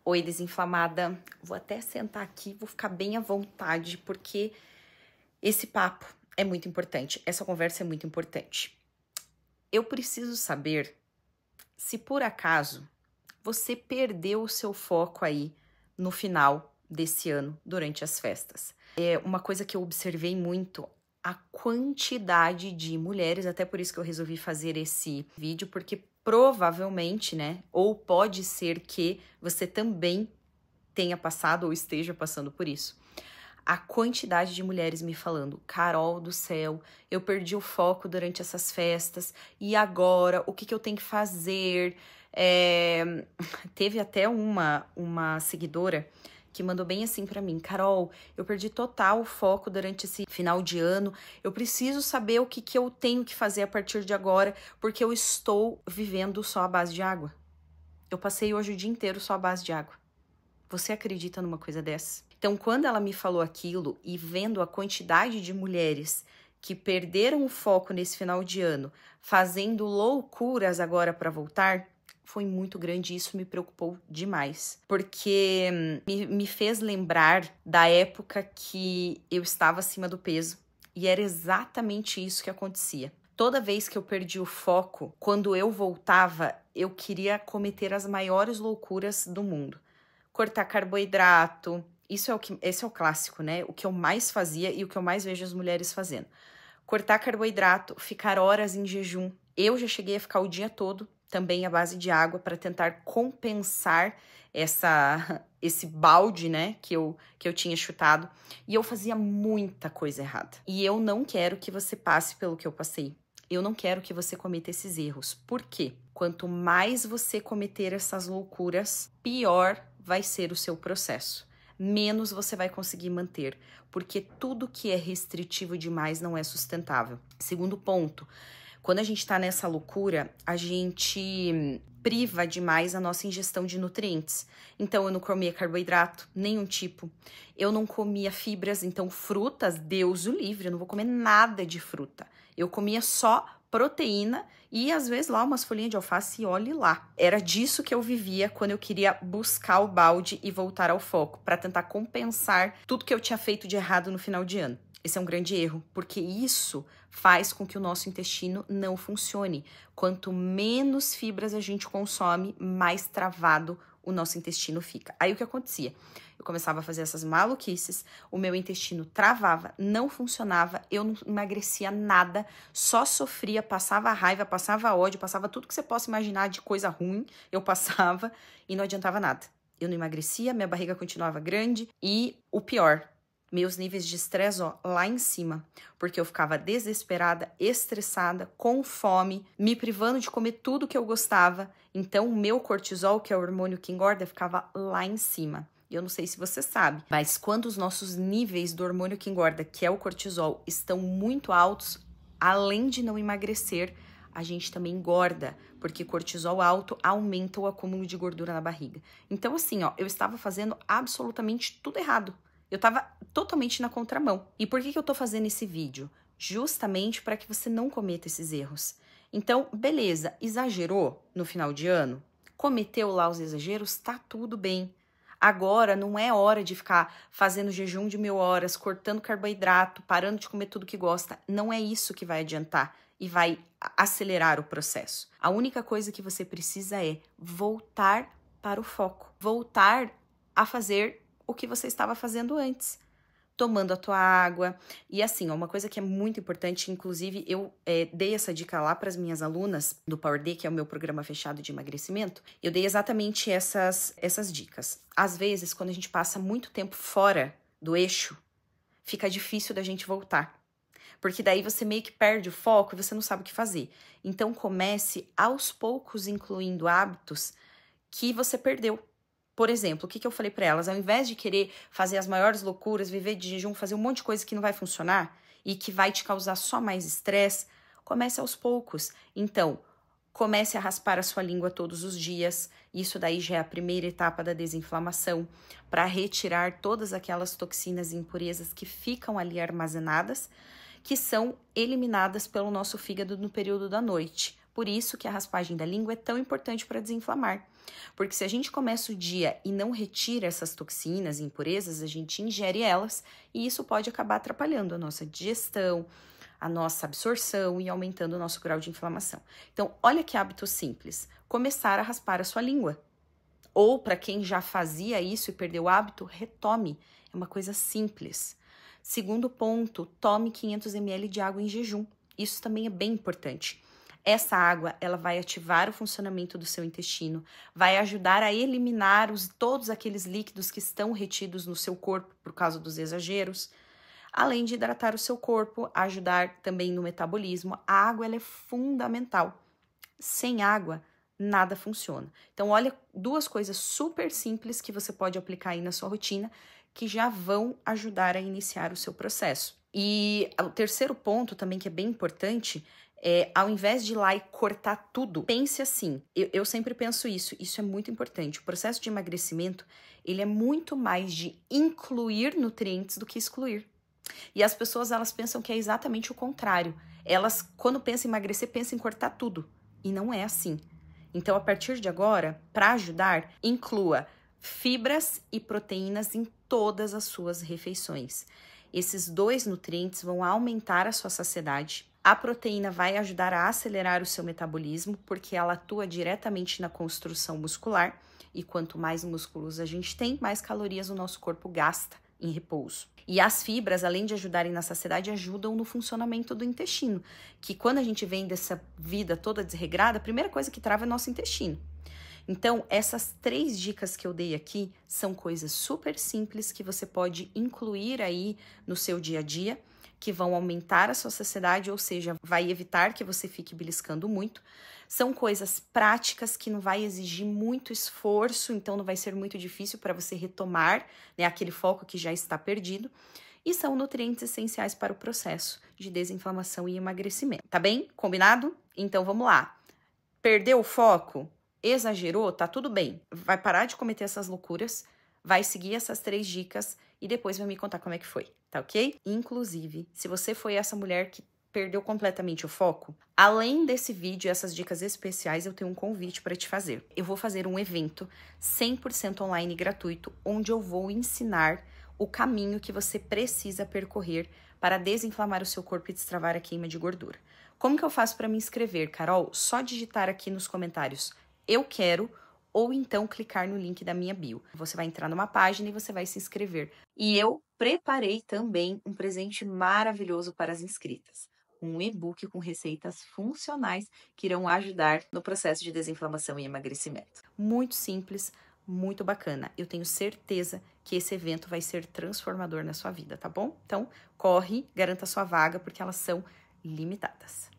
Oi, desinflamada. Vou até sentar aqui, vou ficar bem à vontade, porque esse papo é muito importante, essa conversa é muito importante. Eu preciso saber se por acaso você perdeu o seu foco aí no final desse ano, durante as festas. É uma coisa que eu observei muito, a quantidade de mulheres, até por isso que eu resolvi fazer esse vídeo, porque provavelmente, né, ou pode ser que você também tenha passado ou esteja passando por isso. A quantidade de mulheres me falando, Carol do céu, eu perdi o foco durante essas festas, e agora, o que eu tenho que fazer? Teve até uma seguidora que mandou bem assim pra mim, Carol, eu perdi total o foco durante esse final de ano, eu preciso saber o que eu tenho que fazer a partir de agora, porque eu estou vivendo só à base de água. Eu passei hoje o dia inteiro só à base de água. Você acredita numa coisa dessa? Então, quando ela me falou aquilo e vendo a quantidade de mulheres que perderam o foco nesse final de ano, fazendo loucuras agora para voltar, foi muito grande e isso me preocupou demais. Porque me fez lembrar da época que eu estava acima do peso e era exatamente isso que acontecia. Toda vez que eu perdi o foco, quando eu voltava, eu queria cometer as maiores loucuras do mundo. Cortar carboidrato, esse é o clássico, né? O que eu mais fazia e o que eu mais vejo as mulheres fazendo. Cortar carboidrato, ficar horas em jejum. Eu já cheguei a ficar o dia todo, também à base de água, para tentar compensar esse balde, né, que eu tinha chutado. E eu fazia muita coisa errada. E eu não quero que você passe pelo que eu passei. Eu não quero que você cometa esses erros. Por quê? Quanto mais você cometer essas loucuras, pior vai ser o seu processo. Menos você vai conseguir manter, porque tudo que é restritivo demais não é sustentável. Segundo ponto, quando a gente tá nessa loucura, a gente priva demais a nossa ingestão de nutrientes. Então, eu não comia carboidrato, nenhum tipo. Eu não comia fibras, então frutas, Deus o livre, eu não vou comer nada de fruta. Eu comia só proteína e às vezes lá umas folhinhas de alface e olhe lá. Era disso que eu vivia quando eu queria buscar o balde e voltar ao foco, para tentar compensar tudo que eu tinha feito de errado no final de ano. Esse é um grande erro, porque isso faz com que o nosso intestino não funcione. Quanto menos fibras a gente consome, mais travado o nosso intestino fica. Aí o que acontecia? Eu começava a fazer essas maluquices, o meu intestino travava, não funcionava, eu não emagrecia nada, só sofria, passava raiva, passava ódio, passava tudo que você possa imaginar de coisa ruim, eu passava e não adiantava nada. Eu não emagrecia, minha barriga continuava grande e o pior, meus níveis de estresse, lá em cima, porque eu ficava desesperada, estressada, com fome, me privando de comer tudo que eu gostava. Então, o meu cortisol, que é o hormônio que engorda, ficava lá em cima. Eu não sei se você sabe, mas quando os nossos níveis do hormônio que engorda, que é o cortisol, estão muito altos, além de não emagrecer, a gente também engorda, porque cortisol alto aumenta o acúmulo de gordura na barriga. Então, assim, eu estava fazendo absolutamente tudo errado. Eu tava totalmente na contramão. E por que eu tô fazendo esse vídeo? Justamente para que você não cometa esses erros. Então, beleza, exagerou no final de ano? Cometeu lá os exageros? Tá tudo bem. Agora não é hora de ficar fazendo jejum de 1000 horas, cortando carboidrato, parando de comer tudo que gosta. Não é isso que vai adiantar e vai acelerar o processo. A única coisa que você precisa é voltar para o foco. Voltar a fazer o que você estava fazendo antes, tomando a tua água. E assim, uma coisa que é muito importante, inclusive eu dei essa dica lá para as minhas alunas do Power Day, que é o meu programa fechado de emagrecimento, eu dei exatamente essas dicas. Às vezes, quando a gente passa muito tempo fora do eixo, fica difícil da gente voltar. Porque daí você meio que perde o foco e você não sabe o que fazer. Então comece aos poucos incluindo hábitos que você perdeu. Por exemplo, o que eu falei para elas? Ao invés de querer fazer as maiores loucuras, viver de jejum, fazer um monte de coisa que não vai funcionar e que vai te causar só mais estresse, comece aos poucos. Então, comece a raspar a sua língua todos os dias. Isso daí já é a primeira etapa da desinflamação, para retirar todas aquelas toxinas e impurezas que ficam ali armazenadas, que são eliminadas pelo nosso fígado no período da noite. Por isso que a raspagem da língua é tão importante para desinflamar. Porque se a gente começa o dia e não retira essas toxinas e impurezas, a gente ingere elas e isso pode acabar atrapalhando a nossa digestão, a nossa absorção e aumentando o nosso grau de inflamação. Então, olha que hábito simples. Começar a raspar a sua língua. Ou, para quem já fazia isso e perdeu o hábito, retome. É uma coisa simples. Segundo ponto, tome 500 ml de água em jejum. Isso também é bem importante. Essa água, ela vai ativar o funcionamento do seu intestino, vai ajudar a eliminar todos aqueles líquidos que estão retidos no seu corpo por causa dos exageros, além de hidratar o seu corpo, ajudar também no metabolismo. A água, ela é fundamental. Sem água, nada funciona. Então, olha, duas coisas super simples que você pode aplicar aí na sua rotina, que já vão ajudar a iniciar o seu processo. E o terceiro ponto também que é bem importante é, ao invés de ir lá e cortar tudo, pense assim, eu sempre penso isso é muito importante. O processo de emagrecimento, ele é muito mais de incluir nutrientes do que excluir. E as pessoas, elas pensam que é exatamente o contrário. Elas, quando pensam em emagrecer, pensam em cortar tudo. E não é assim. Então, a partir de agora, para ajudar, inclua fibras e proteínas em todas as suas refeições. Esses dois nutrientes vão aumentar a sua saciedade. A proteína vai ajudar a acelerar o seu metabolismo, porque ela atua diretamente na construção muscular. E quanto mais músculos a gente tem, mais calorias o nosso corpo gasta em repouso. E as fibras, além de ajudarem na saciedade, ajudam no funcionamento do intestino, que quando a gente vem dessa vida toda desregrada, a primeira coisa que trava é nosso intestino. Então, essas 3 dicas que eu dei aqui são coisas super simples que você pode incluir aí no seu dia a dia, que vão aumentar a sua saciedade, ou seja, vai evitar que você fique beliscando muito. São coisas práticas que não vai exigir muito esforço, então não vai ser muito difícil para você retomar, né, aquele foco que já está perdido. E são nutrientes essenciais para o processo de desinflamação e emagrecimento. Tá bem? Combinado? Então vamos lá. Perdeu o foco? Exagerou? Tá tudo bem. Vai parar de cometer essas loucuras, vai seguir essas 3 dicas e depois vai me contar como é que foi, tá ok? Inclusive, se você foi essa mulher que perdeu completamente o foco, além desse vídeo e essas dicas especiais, eu tenho um convite para te fazer. Eu vou fazer um evento 100% online gratuito, onde eu vou ensinar o caminho que você precisa percorrer para desinflamar o seu corpo e destravar a queima de gordura. Como que eu faço para me inscrever, Carol? Só digitar aqui nos comentários "eu quero" ou então clicar no link da minha bio. Você vai entrar numa página e você vai se inscrever. E eu preparei também um presente maravilhoso para as inscritas. Um e-book com receitas funcionais que irão ajudar no processo de desinflamação e emagrecimento. Muito simples, muito bacana. Eu tenho certeza que esse evento vai ser transformador na sua vida, tá bom? Então, corre, garanta sua vaga, porque elas são limitadas.